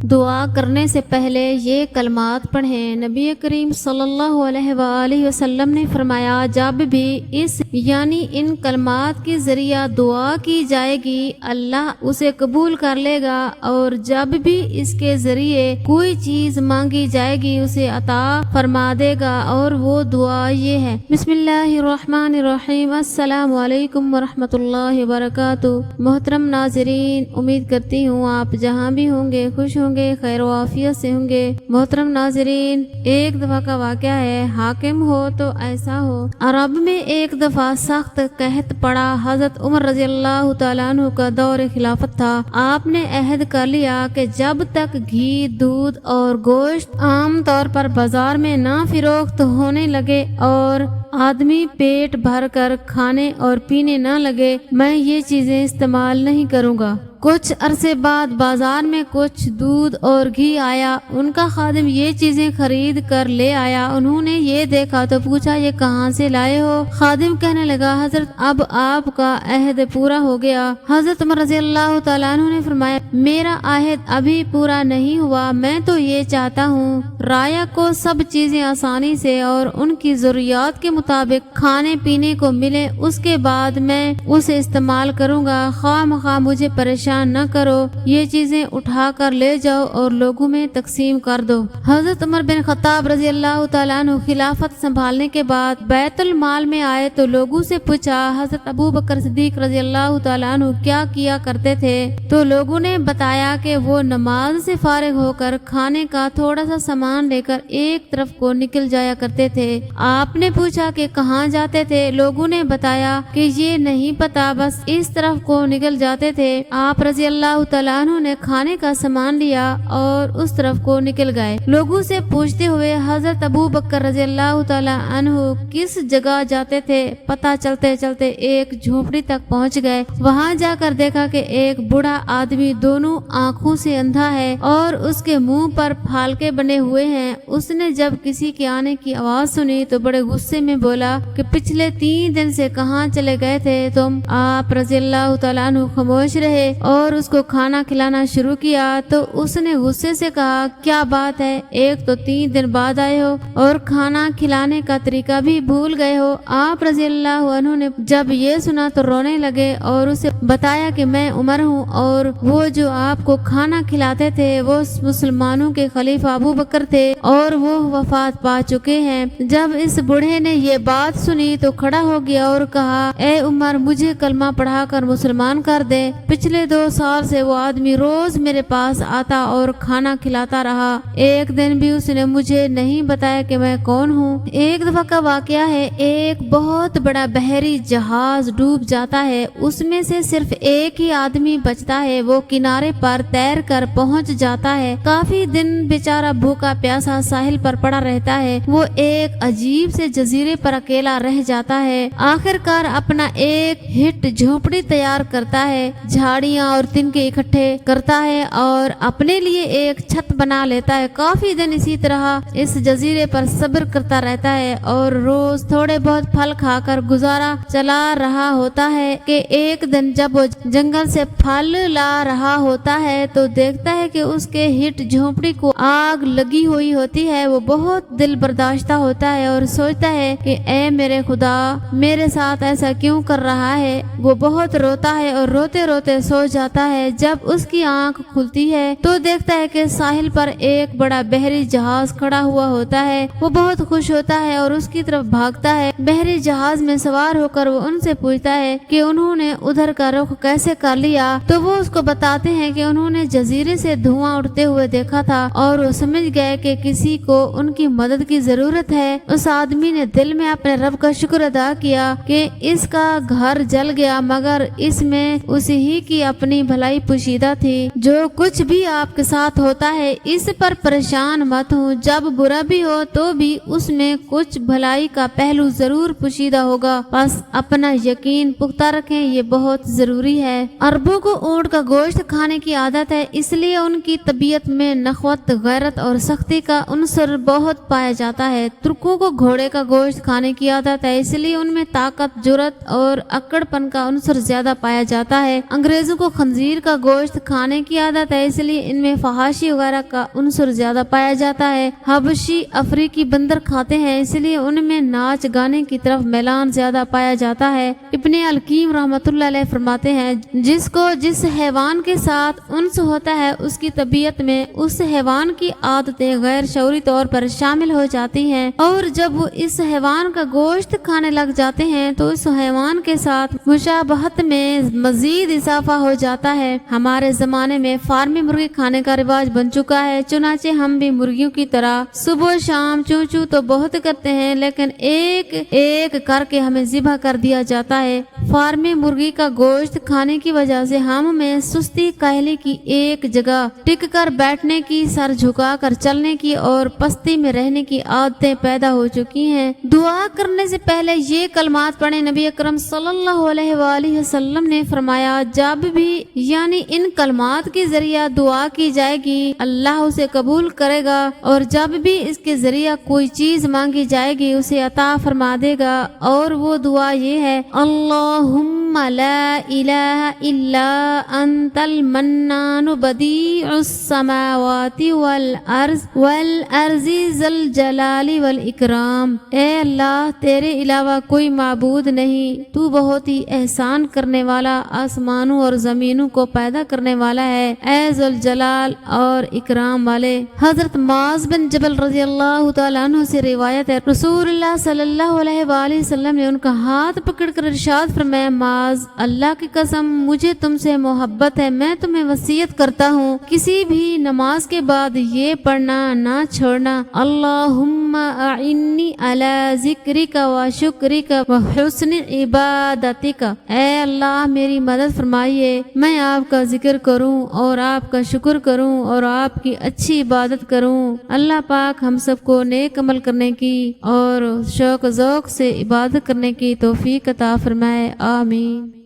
دعا کرنے سے پہلے یہ کلمات پڑھیں۔ نبی کریم صلی اللہ علیہ وآلہ وسلم نے فرمایا، جب بھی اس یعنی ان کلمات کے ذریعہ دعا کی جائے گی اللہ اسے قبول کر لے گا، اور جب بھی اس کے ذریعے کوئی چیز مانگی جائے گی اسے عطا فرما دے گا، اور وہ دعا یہ ہے: بسم اللہ الرحمن الرحیم، السلام علیکم ورحمۃ اللہ وبرکاتہ۔ محترم ناظرین، امید کرتی ہوں آپ جہاں بھی ہوں گے خوش ہوں گے، خیر و عافیت سے ہوں گے۔ محترم ناظرین، ایک دفعہ کا واقعہ ہے، حاکم ہو تو ایسا ہو۔ عرب میں ایک دفعہ سخت قحط پڑا۔ حضرت عمر رضی اللہ تعالیٰ عنہ کا دور خلافت تھا۔ آپ نے عہد کر لیا کہ جب تک گھی، دودھ اور گوشت عام طور پر بازار میں نہ فروخت ہونے لگے اور آدمی پیٹ بھر کر کھانے اور پینے نہ لگے، میں یہ چیزیں استعمال نہیں کروں گا۔ کچھ عرصے بعد بازار میں کچھ دودھ اور گھی آیا۔ ان کا خادم یہ چیزیں خرید کر لے آیا۔ انہوں نے یہ دیکھا تو پوچھا، یہ کہاں سے لائے ہو؟ خادم کہنے لگا، حضرت اب آپ کا عہد پورا ہو گیا۔ حضرت عمر رضی اللہ تعالیٰ عنہ نے فرمایا، میرا عہد ابھی پورا نہیں ہوا، میں تو یہ چاہتا ہوں رایا کو سب چیزیں آسانی سے اور ان کی ضروریات کے مطابق کھانے پینے کو ملے، اس کے بعد میں اسے استعمال کروں گا، خواہ مخواہ مجھے پریشان نہ کرو، یہ چیزیں اٹھا کر لے جاؤ اور لوگوں میں تقسیم کر دو۔ حضرت عمر بن خطاب رضی اللہ تعالیٰ عنہ خلافت سنبھالنے کے بعد بیت المال میں آئے تو لوگوں سے پوچھا، حضرت ابو بکر صدیق رضی اللہ تعالیٰ عنہ کیا کیا کرتے تھے؟ تو لوگوں نے بتایا کہ وہ نماز سے فارغ ہو کر کھانے کا تھوڑا سا سامان لے کر ایک طرف کو نکل جایا کرتے تھے۔ آپ نے پوچھا کہ کہاں جاتے تھے؟ لوگوں نے بتایا کہ یہ نہیں پتا، بس اس طرف کو نکل جاتے تھے۔ آپ رضی اللہ تعالیٰ عنہ نے کھانے کا سامان لیا اور اس طرف کو نکل گئے۔ لوگوں سے پوچھتے ہوئے حضرت ابو بکر رضی اللہ تعالیٰ عنہ کس جگہ جاتے تھے؟ پتہ چلتے چلتے ایک جھونپڑی تک پہنچ گئے۔ وہاں جا کر دیکھا کہ ایک بوڑھا آدمی دونوں آنکھوں سے اندھا ہے اور اس کے منہ پر پھالکے بنے ہوئے ہیں۔ اس نے جب کسی کے آنے کی آواز سنی تو بڑے غصے میں بولا کہ پچھلے 3 دن سے کہاں چلے گئے تھے تم؟ آپ رضی اللہ تعالیٰ عنہ خاموش رہے اور اس کو کھانا کھلانا شروع کیا تو اس نے غصے سے کہا، کیا بات ہے، ایک تو 3 دن بعد آئے ہو اور کھانا کھلانے کا طریقہ بھی بھول گئے ہو؟ آپ رضی اللہ عنہ نے جب یہ سنا تو رونے لگے اور اسے بتایا کہ میں عمر ہوں اور وہ جو آپ کو کھانا کھلاتے تھے وہ مسلمانوں کے خلیفہ ابو بکر تھے اور وہ وفات پا چکے ہیں۔ جب اس بوڑھے نے یہ بات سنی تو کھڑا ہو گیا اور کہا، اے عمر، مجھے کلمہ پڑھا کر مسلمان کر دے۔ پچھلے 2 سال سے وہ آدمی روز میرے پاس آتا اور کھانا کھلاتا رہا، ایک دن بھی اس نے مجھے نہیں بتایا کہ میں کون ہوں۔ ایک دفعہ کا واقعہ ہے، ایک بہت بڑا بحری جہاز ڈوب جاتا ہے، اس میں سے صرف ایک ہی آدمی بچتا ہے، وہ کنارے پر تیر کر پہنچ جاتا ہے۔ کافی دن بیچارہ بھوکا پیاسا ساحل پر پڑا رہتا ہے، وہ ایک عجیب سے جزیرے پر اکیلا رہ جاتا ہے۔ آخر کار اپنا ایک ہٹ جھونپڑی تیار کرتا ہے، جھاڑیاں اور تنکے اکٹھے کرتا ہے اور اپنے لیے ایک چھت بنا لیتا ہے۔ کافی دن اسی طرح اس جزیرے پر صبر کرتا رہتا ہے اور روز تھوڑے بہت پھل کھا کر گزارا چلا رہا ہوتا ہے کہ ایک دن جب وہ جنگل سے پھل لا رہا ہوتا ہے تو دیکھتا ہے کہ اس کے ہٹ جھونپڑی کو آگ لگی ہوئی ہوتی ہے۔ وہ بہت دل برداشتہ ہوتا ہے اور سوچتا ہے کہ اے میرے خدا، میرے ساتھ ایسا کیوں کر رہا ہے؟ وہ بہت روتا ہے اور روتے روتے سو جاتا ہے۔ جب اس کی آنکھ کھلتی ہے تو دیکھتا ہے کہ ساحل پر ایک بڑا بحری جہاز کھڑا ہوا ہوتا ہے۔ وہ بہت خوش ہوتا ہے اور اس کی طرف بھاگتا ہے۔ بحری جہاز میں سوار ہو کر وہ ان سے پوچھتا ہے کہ انہوں نے ادھر کا رخ کیسے کر لیا؟ تو وہ اس کو بتاتے ہیں کہ انہوں نے جزیرے سے دھواں اٹھتے ہوئے دیکھا تھا اور وہ سمجھ گئے کہ کسی کو ان کی مدد کی ضرورت ہے۔ اس آدمی نے دل میں اپنے رب کا شکر ادا کیا کہ اس کا گھر جل گیا، مگر اس میں اسی ہی کی اپنی بھلائی پوشیدہ تھی۔ جو کچھ بھی آپ کے ساتھ ہوتا ہے اس پر پریشان مت ہوں، جب برا بھی ہو تو بھی اس میں کچھ بھلائی کا پہلو ضرور پوشیدہ ہوگا، بس اپنا یقین پختہ رکھیں، یہ بہت ضروری ہے۔ عربوں کو اونٹ کا گوشت کھانے کی عادت ہے، اس لیے ان کی طبیعت میں نخوت، غیرت اور سختی کا عنصر بہت پایا جاتا ہے۔ ترکوں کو گھوڑے کا گوشت کھانے کی عادت ہے، اس لیے ان میں طاقت، جرأت اور اکڑ پن کا عنصر زیادہ پایا جاتا ہے۔ انگریزوں کو خنزیر کا گوشت کھانے کی عادت ہے، اس لیے ان میں فحاشی وغیرہ کا عنصر زیادہ پایا جاتا ہے۔ حبشی افریقی بندر کھاتے ہیں، اس لیے ان میں ناچ گانے کی طرف میلان زیادہ پایا جاتا ہے۔ ابن القیم رحمۃ اللہ علیہ فرماتے ہیں جس کو جس حیوان کے ساتھ انس ہوتا ہے اس کی طبیعت میں اس حیوان کی عادتیں غیر شعوری طور پر شامل ہو جاتی ہیں، اور جب وہ اس حیوان کا گوشت کھانے لگ جاتے ہیں تو اس حیوان کے ساتھ مشابہت میں مزید اضافہ ہو جاتا ہے۔ ہمارے زمانے میں فارمی مرغی کھانے کا رواج بن چکا ہے، چنانچہ ہم بھی مرغیوں کی طرح صبح و شام چوں چوں تو بہت کرتے ہیں، لیکن ایک ایک کر کے ہمیں ذبح کر دیا جاتا ہے۔ فارمی مرغی کا گوشت کھانے کی وجہ سے ہم میں سستی، کاہلی کی، ایک جگہ ٹک کر بیٹھنے کی، سر جھکا کر چلنے کی اور پستی میں رہنے کی عادتیں پیدا ہو چکی ہیں۔ دعا کرنے سے پہلے یہ کلمات پڑھیں۔ نبی اکرم صلی اللہ علیہ وآلہ وسلم نے فرمایا جب بھی یعنی ان کلمات کے ذریعہ دعا کی جائے گی اللہ اسے قبول کرے گا، اور جب بھی اس کے ذریعہ کوئی چیز مانگی جائے گی اسے عطا فرما دے گا، اور وہ دعا یہ ہے اللہم لا الہ الا انت المنان بدیع السماوات والارض ذی الجلال والاکرام۔ اے اللہ تیرے علاوہ کوئی معبود نہیں، تو بہت ہی احسان کرنے والا، آسمانوں اور زمینوں کو پیدا کرنے والا ہے، اے ذو الجلال اور اکرام والے۔ حضرت معاذ بن جبل رضی اللہ تعالیٰ عنہ سے روایت ہے رسول اللہ صلی اللہ علیہ وآلہ وسلم نے ان کا ہاتھ پکڑ کر ارشاد فرمایا معاذ اللہ کی قسم مجھے تم سے محبت ہے، میں تمہیں وصیت کرتا ہوں کسی بھی نماز کے بعد یہ پڑھنا نہ چھوڑنا اللہم اعنی علی ذکرک و شکرک و حسن عبادتک۔ اے اللہ میری مدد فرمائیے میں آپ کا ذکر کروں اور آپ کا شکر کروں اور آپ کی اچھی عبادت کروں۔ اللہ پاک ہم سب کو نیک عمل کرنے کی اور شوق و ذوق سے عبادت کرنے کی توفیق عطا فرمائے، آمین۔